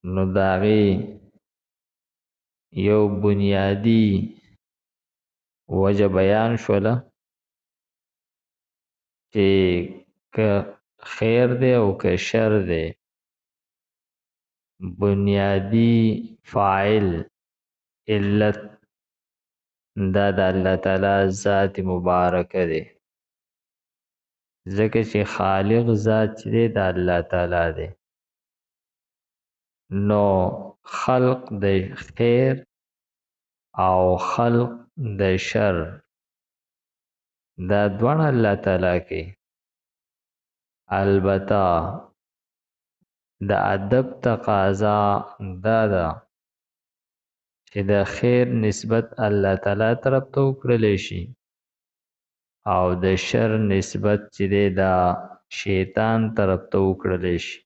نو داغي یو بنیادی وجه بیان شوله چې که خیر دی او که شر دی، بنیادی فاعل علت دا د الله تعالی ذات مبارکه دی، ځکه چې خالق ذات چې دی د الله تعالی دی. نو خلق د خیر او خلق د شر دا دوه الله تعالی کوي. البته د ادب تقاضا دا ده چې د خیر نسبت الله تعالی طرف ته وکړل شي او د شر نسبت چې دی دا شیطان طرف ته وکړل شي.